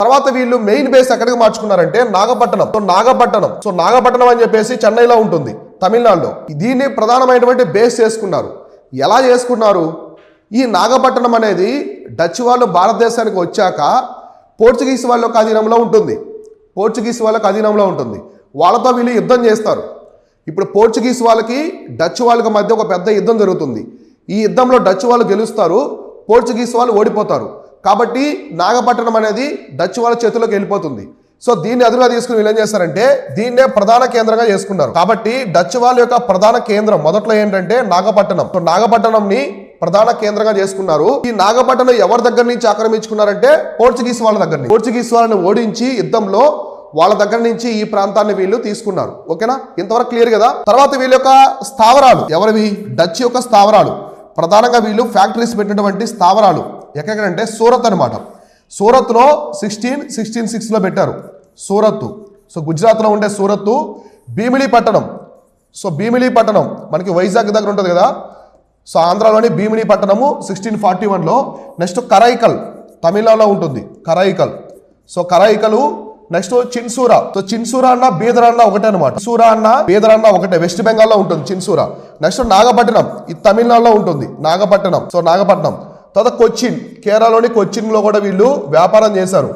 తర్వాత వీళ్ళు main base ఎక్కడికి మార్చుకున్నారంటే నాగపట్టణం. సో నాగపట్టణం అని చెప్పేసి చెన్నైలో ఉంటుంది, తమిళనాడులో. దీన్ని ప్రధానమైనటువంటి బేస్ చేసుకున్నారు. ఎలా చేసుకున్నారు? ఈ నాగపట్టణం అనేది డచ్ వాళ్ళు భారతదేశానికి వచ్చాక పోర్చుగీస్ వాళ్ళ అధీనంలో ఉంటుంది. వాళ్ళతో వీళ్ళు యుద్ధం చేస్తారు. ఇప్పుడు పోర్చుగీస్ వాళ్ళకి డచ్ వాళ్ళకి మధ్య ఒక పెద్ద యుద్ధం జరుగుతుంది. ఈ యుద్ధంలో డచ్ వాళ్ళు గెలుస్తారు, పోర్చుగీస్ వాళ్ళు ఓడిపోతారు. కాబట్టి నాగపట్టణం అనేది డచ్ వాళ్ళ చేతుల్లోకి వెళ్ళిపోతుంది. సో దీన్ని ఎదురుగా తీసుకుని వీళ్ళు ఏం చేస్తారంటే దీన్నే ప్రధాన కేంద్రంగా చేసుకున్నారు. కాబట్టి డచ్ వాళ్ళ యొక్క ప్రధాన కేంద్రం మొదట్లో ఏంటంటే నాగపట్టణం. సో నాగపట్టణంని ప్రధాన కేంద్రంగా చేసుకున్నారు. ఈ నాగపట్టణం ఎవరి దగ్గర నుంచి ఆక్రమించుకున్నారంటే పోర్చుగీస్ వాళ్ళ దగ్గర నుంచి. పోర్చుగీస్ వాళ్ళని ఓడించి యుద్ధంలో వాళ్ళ దగ్గర నుంచి ఈ ప్రాంతాన్ని వీళ్ళు తీసుకున్నారు. ఓకేనా, ఇంతవరకు క్లియర్ కదా? తర్వాత వీళ్ళ యొక్క స్థావరాలు ఎవరివి? డచ్ యొక్క స్థావరాలు. ప్రధానంగా వీళ్ళు ఫ్యాక్టరీస్ పెట్టినటువంటి స్థావరాలు ఎక్కడంటే సూరత్ అనమాట. సూరత్లో 1666లో పెట్టారు సూరత్. సో గుజరాత్లో ఉండే సూరత్. భీమిలీపట్నం. సో భీమిలీపట్నం మనకి వైజాగ్ దగ్గర ఉంటుంది కదా. సో ఆంధ్రాలోని భీమిలీపట్నము 1641లో. నెక్స్ట్ కరైకల్ తమిళనాడులో ఉంటుంది, Karaikal. So కరైకలు. Next Chinsura. So Chinsura అన్న బీదర్ అన్న ఒకటే అనమాట. చిన్సూరా అన్న బీదర్ అన్న ఒకటే, వెస్ట్ బెంగాల్లో ఉంటుంది చిన్సూరా. నెక్స్ట్ నాగపట్నం, ఇది తమిళనాడులో ఉంటుంది నాగపట్నం. సో నాగపట్నం. తర్వాత కొచ్చిన్, కేరళలోని కొచ్చిన్లో కూడా వీళ్ళు వ్యాపారం చేశారు.